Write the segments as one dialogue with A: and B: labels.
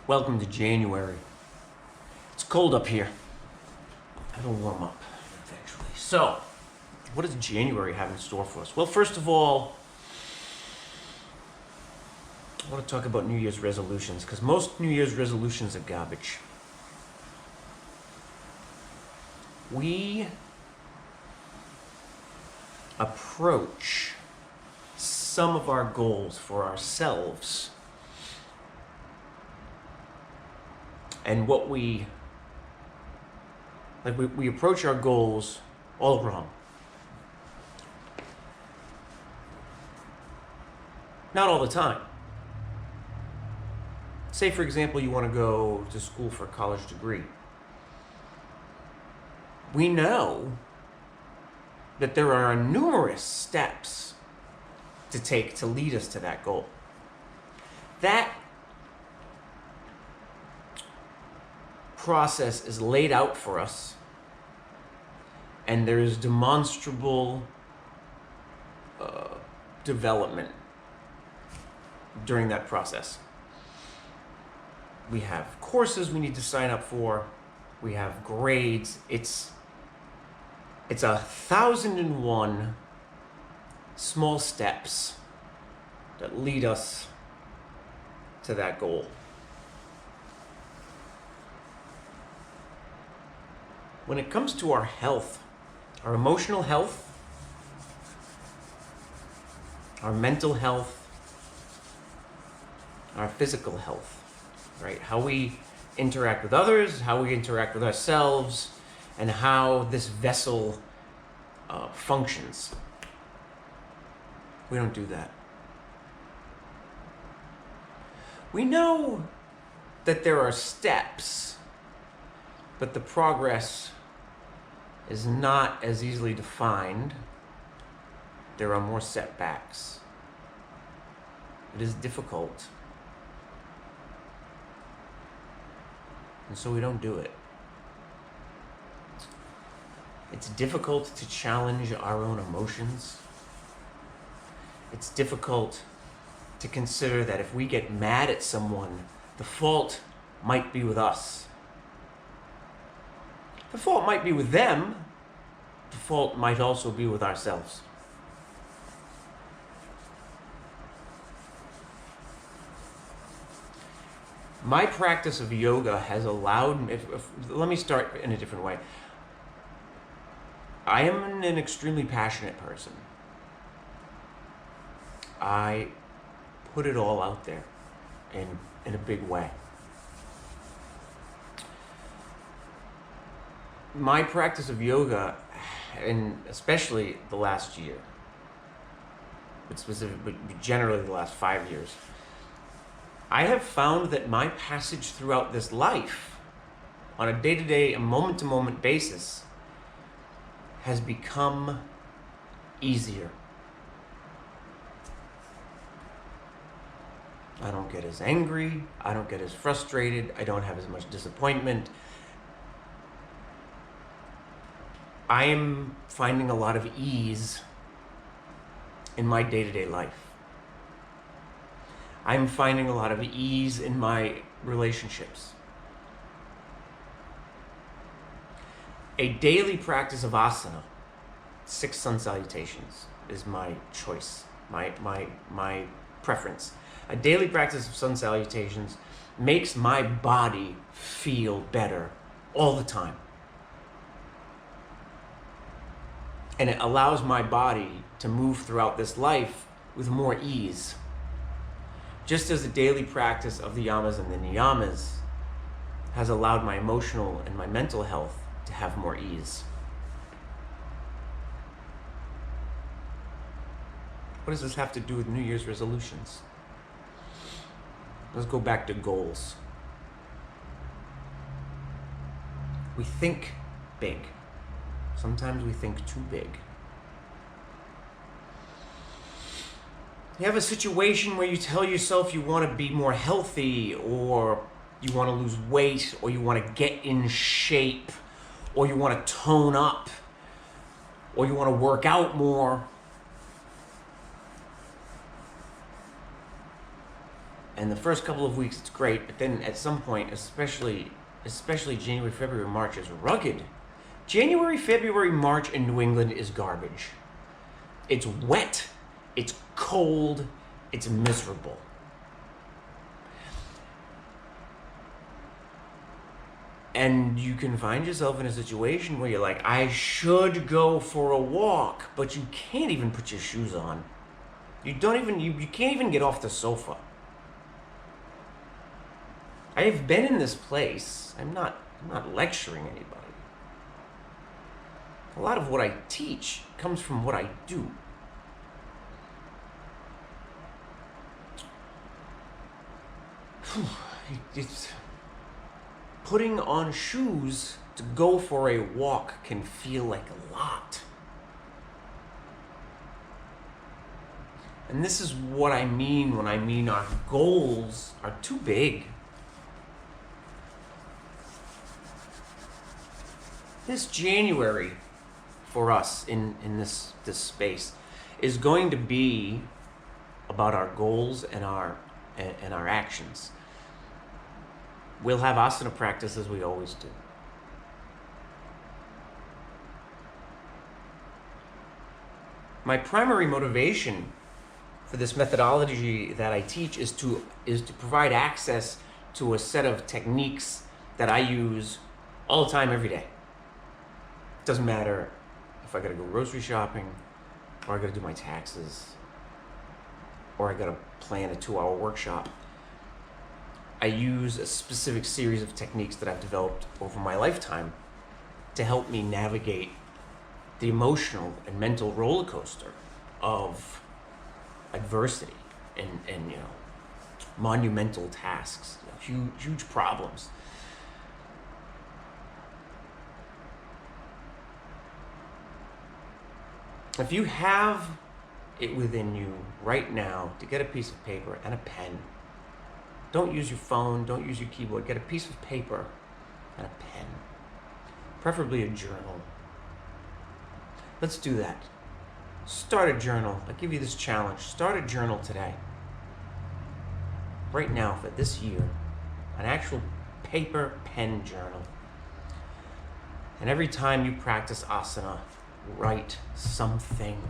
A: Welcome to January. It's cold up here. It'll warm up eventually. So, what does January have in store for us? Well, first of all, I want to talk about New Year's resolutions, because most New Year's resolutions are garbage. We approach some of our goals for ourselves and what we approach our goals all wrong. Not all the time. Say, for example, you want to go to school for a college degree. We know that there are numerous steps to take to lead us to that goal. That process is laid out for us, and there is demonstrable development during that process. We have courses we need to sign up for. We have grades. It's 1,001 small steps that lead us to that goal. When it comes to our health, our emotional health, our mental health, our physical health, right? How we interact with others, how we interact with ourselves, and how this vessel functions. We don't do that. We know that there are steps, but the progress is not as easily defined. There are more setbacks. It is difficult. And so we don't do it. It's difficult to challenge our own emotions. It's difficult to consider that if we get mad at someone, the fault might be with us. The fault might be with them. The fault might also be with ourselves. My practice of yoga has allowed me, let me start in a different way. I am an extremely passionate person. I put it all out there in a big way. My practice of yoga, and especially the last year, but generally the last 5 years, I have found that my passage throughout this life, on a day-to-day and moment-to-moment basis, has become easier. I don't get as angry, I don't get as frustrated, I don't have as much disappointment. I am finding a lot of ease in my day-to-day life. I'm finding a lot of ease in my relationships. A daily practice of asana, 6 sun salutations, is my choice, my preference. A daily practice of sun salutations makes my body feel better all the time. And it allows my body to move throughout this life with more ease. Just as the daily practice of the yamas and the niyamas has allowed my emotional and my mental health to have more ease. What does this have to do with New Year's resolutions? Let's go back to goals. We think big. Sometimes we think too big. You have a situation where you tell yourself you want to be more healthy, or you want to lose weight, or you want to get in shape, or you want to tone up, or you want to work out more. And the first couple of weeks it's great, but then at some point, especially January, February, March is rugged. January, February, March in New England is garbage. It's wet, it's cold, it's miserable. And you can find yourself in a situation where you're like, I should go for a walk, but you can't even put your shoes on. You can't even get off the sofa. I have been in this place. I'm not lecturing anybody. A lot of what I teach comes from what I do. It's putting on shoes to go for a walk can feel like a lot. And this is what I mean when I mean our goals are too big. This January for us in this space is going to be about our goals and our actions. We'll have asana practice as we always do. My primary motivation for this methodology that I teach is to provide access to a set of techniques that I use all the time, every day. It doesn't matter if I gotta go grocery shopping, or I gotta do my taxes, or I gotta plan a 2-hour workshop. I use a specific series of techniques that I've developed over my lifetime to help me navigate the emotional and mental roller coaster of adversity and monumental tasks, huge problems. If you have it within you right now to get a piece of paper and a pen, don't use your phone, don't use your keyboard, get a piece of paper and a pen, preferably a journal. Let's do that. Start a journal. I give you this challenge. Start a journal today. Right now, for this year, an actual paper pen journal. And every time you practice asana, write something.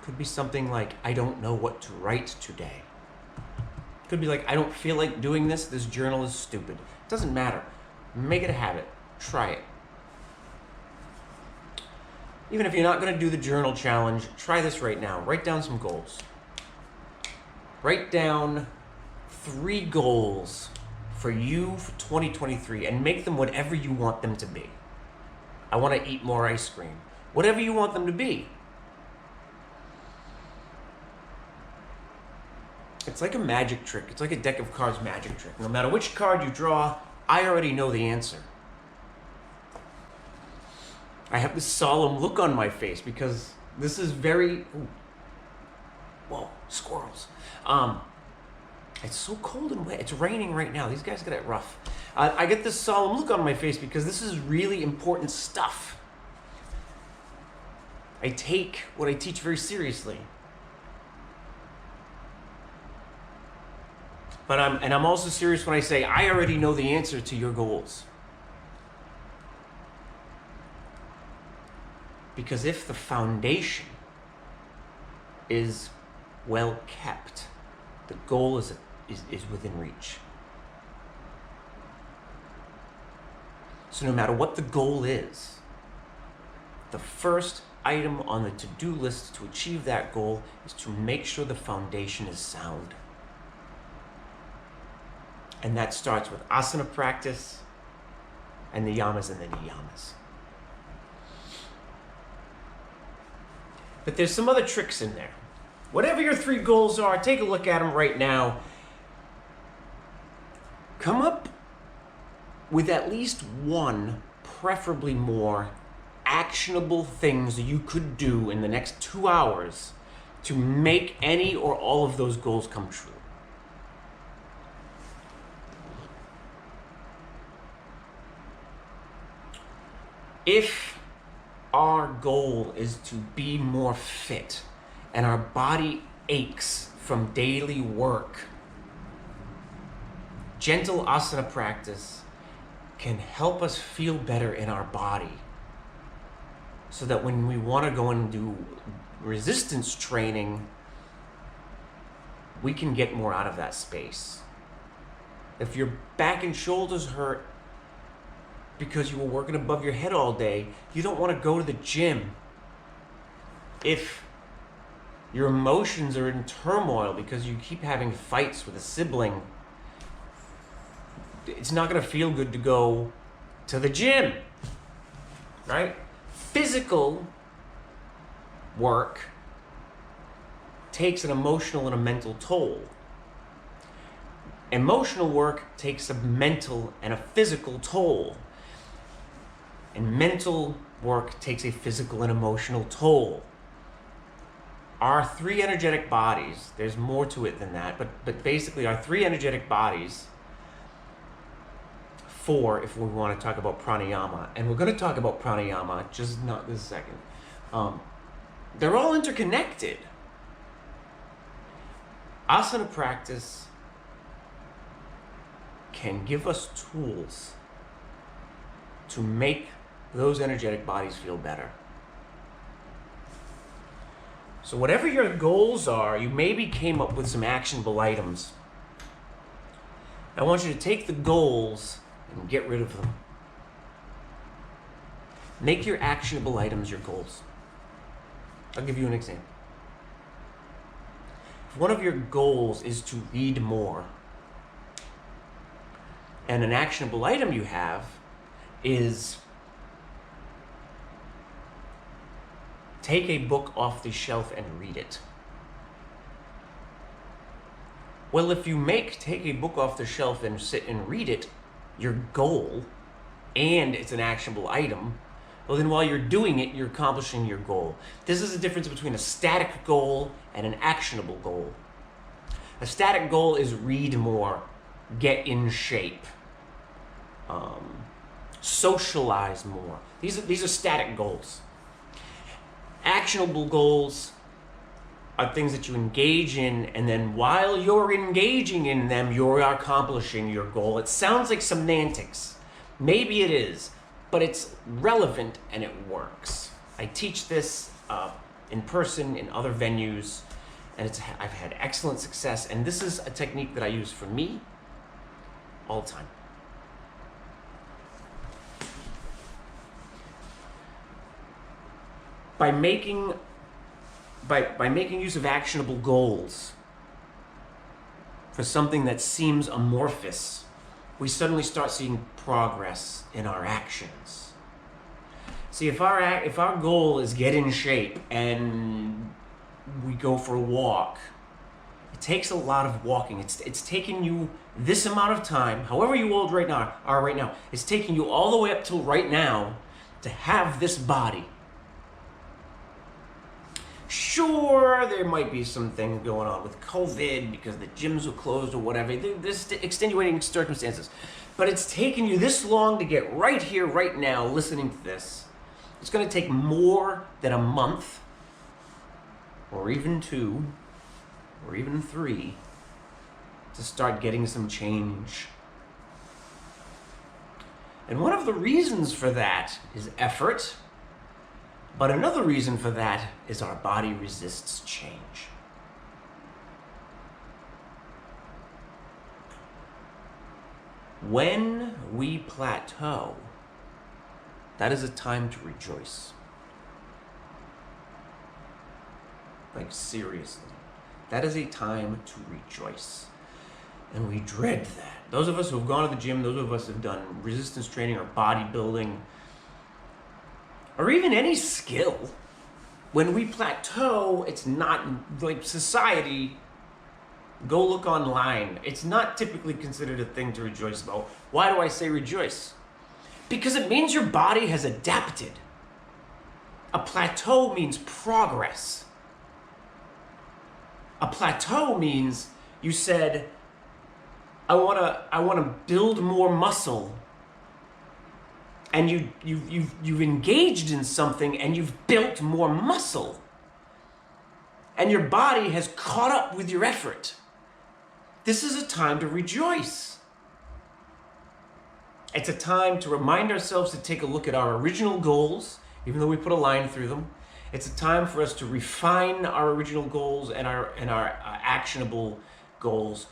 A: Could be something like, I don't know what to write today. Could be like, I don't feel like doing this. This journal is stupid. It doesn't matter. Make it a habit. Try it. Even if you're not going to do the journal challenge, try this right now. Write down some goals. Write down 3 goals for you for 2023 and make them whatever you want them to be. I want to eat more ice cream. Whatever you want them to be. It's like a magic trick. It's like a deck of cards magic trick. No matter which card you draw, I already know the answer. I have this solemn look on my face because this is very... Ooh. Whoa, squirrels. It's so cold and wet. It's raining right now. These guys got it rough. I get this solemn look on my face because this is really important stuff. I take what I teach very seriously. But I'm also serious when I say I already know the answer to your goals. Because if the foundation is well kept, the goal is within reach. So no matter what the goal is, the first item on the to-do list to achieve that goal is to make sure the foundation is sound. And that starts with asana practice and the yamas and the niyamas. But there's some other tricks in there. Whatever your 3 goals are, take a look at them right now. Come up with at least 1, preferably more, actionable things that you could do in the next 2 hours to make any or all of those goals come true. If our goal is to be more fit and our body aches from daily work. Gentle asana practice can help us feel better in our body so that when we want to go and do resistance training, we can get more out of that space. If your back and shoulders hurt because you were working above your head all day, you don't want to go to the gym. If your emotions are in turmoil because you keep having fights with a sibling, it's not going to feel good to go to the gym, right? Physical work takes an emotional and a mental toll. Emotional work takes a mental and a physical toll. And mental work takes a physical and emotional toll. Our three energetic bodies, there's more to it than that, but basically our three energetic bodies, four if we want to talk about pranayama, and we're going to talk about pranayama, just not this second. They're all interconnected. Asana practice can give us tools to make those energetic bodies feel better. So whatever your goals are, you maybe came up with some actionable items. I want you to take the goals and get rid of them. Make your actionable items your goals. I'll give you an example. If one of your goals is to read more, and an actionable item you have is take a book off the shelf and read it. Well, if you make take a book off the shelf and sit and read it your goal, and it's an actionable item, well then while you're doing it, you're accomplishing your goal. This is the difference between a static goal and an actionable goal. A static goal is read more, get in shape, socialize more. These are static goals. Actionable goals are things that you engage in, and then while you're engaging in them, you're accomplishing your goal. It sounds like semantics. Maybe it is, but it's relevant and it works. I teach this in person, in other venues, and I've had excellent success, and this is a technique that I use for me all the time. By making use of actionable goals for something that seems amorphous, we suddenly start seeing progress in our actions. See, if our goal is get in shape and we go for a walk, it takes a lot of walking. It's taking you this amount of time, however you old right now, it's taking you all the way up till right now to have this body. Sure, there might be some things going on with COVID because the gyms were closed or whatever. There's extenuating circumstances. But it's taken you this long to get right here, right now, listening to this. It's going to take more than a month, or even 2, or even 3, to start getting some change. And one of the reasons for that is effort. But another reason for that is our body resists change. When we plateau, that is a time to rejoice. Like seriously, that is a time to rejoice. And we dread that. Those of us who have gone to the gym, those of us who have done resistance training or bodybuilding, or even any skill, when we plateau, it's not like society. Go look online. It's not typically considered a thing to rejoice about. Why do I say rejoice? Because it means your body has adapted. A plateau means progress. A plateau means you said, I wanna build more muscle. And you've engaged in something and you've built more muscle. and your body has caught up with your effort. This is a time to rejoice. It's a time to remind ourselves to take a look at our original goals, even though we put a line through them. It's a time for us to refine our original goals and our actionable goals,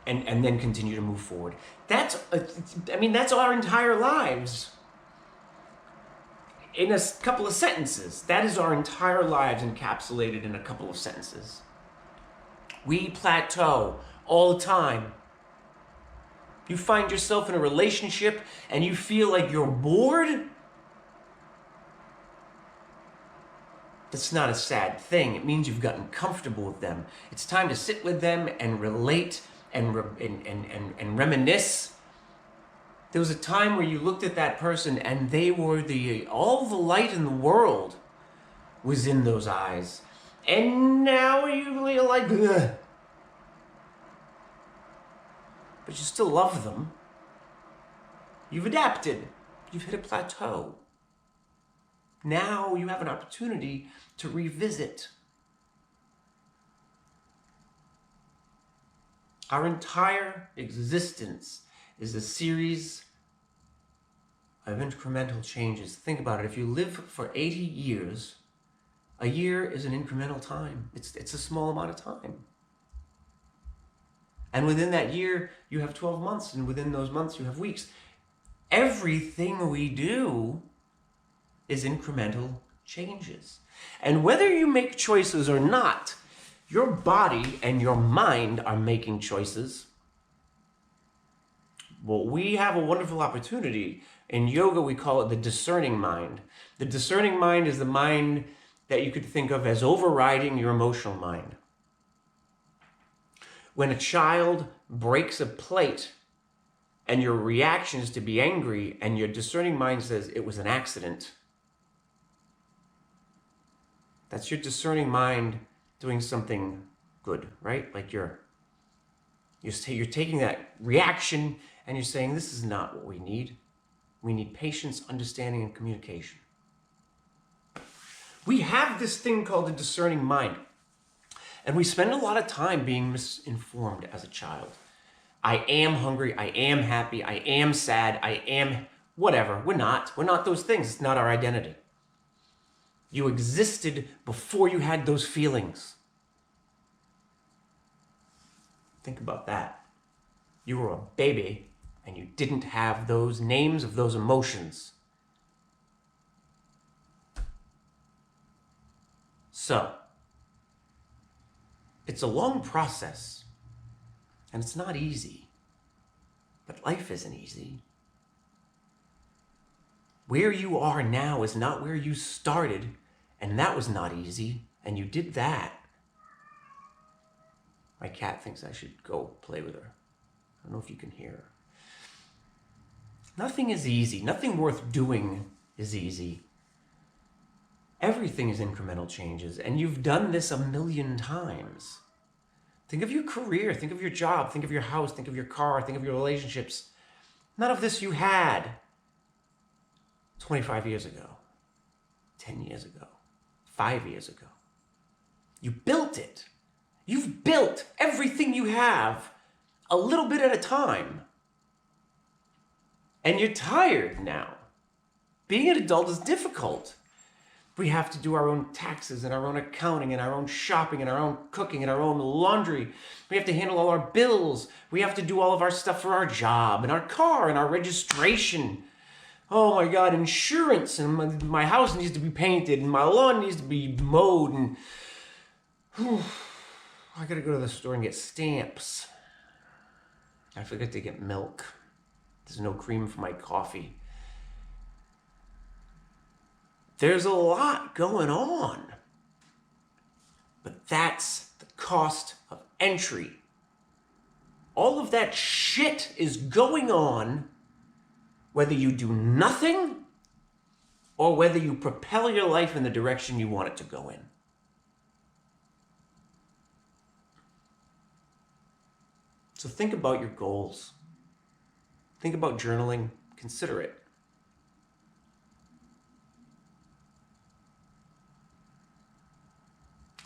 A: and then continue to move forward. That's our entire lives. In a couple of sentences, that is our entire lives encapsulated in a couple of sentences. We plateau all the time. You find yourself in a relationship and you feel like you're bored. That's not a sad thing. It means you've gotten comfortable with them. It's time to sit with them and relate and reminisce. There was a time where you looked at that person and they were all the light in the world was in those eyes. And now you're like, ugh. But you still love them. You've adapted. You've hit a plateau. Now you have an opportunity to revisit. Our entire existence is a series of incremental changes. Think about it. If you live for 80 years, a year is an incremental time. It's a small amount of time. And within that year, you have 12 months, and within those months, you have weeks. Everything we do is incremental changes. And whether you make choices or not, your body and your mind are making choices. Well, we have a wonderful opportunity. In yoga, we call it the discerning mind. The discerning mind is the mind that you could think of as overriding your emotional mind. When a child breaks a plate and your reaction is to be angry and your discerning mind says it was an accident, that's your discerning mind doing something good, right? Like you're taking that reaction and you're saying, this is not what we need. We need patience, understanding, and communication. We have this thing called the discerning mind. And we spend a lot of time being misinformed as a child. I am hungry, I am happy, I am sad, I am whatever. We're not those things. It's not our identity. You existed before you had those feelings. Think about that. You were a baby and you didn't have those names of those emotions. So, it's a long process and it's not easy, but life isn't easy. Where you are now is not where you started, and that was not easy, and you did that. My cat thinks I should go play with her. I don't know if you can hear her. Nothing is easy. Nothing worth doing is easy. Everything is incremental changes, and you've done this a million times. Think of your career, think of your job, think of your house, think of your car, think of your relationships. None of this you had 25 years ago, 10 years ago, 5 years ago. You built it. You've built everything you have a little bit at a time. And you're tired now. Being an adult is difficult. We have to do our own taxes and our own accounting and our own shopping and our own cooking and our own laundry. We have to handle all our bills. We have to do all of our stuff for our job and our car and our registration. Oh my God, insurance, and my house needs to be painted and my lawn needs to be mowed, and I gotta go to the store and get stamps. I forget to get milk. There's no cream for my coffee. There's a lot going on, but that's the cost of entry. All of that shit is going on whether you do nothing or whether you propel your life in the direction you want it to go in. So think about your goals. Think about journaling. Consider it.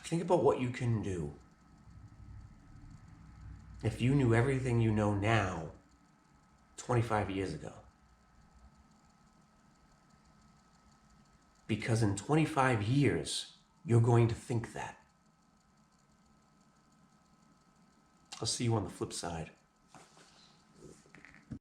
A: Think about what you can do if you knew everything you know now 25 years ago. Because in 25 years, you're going to think that. I'll see you on the flip side.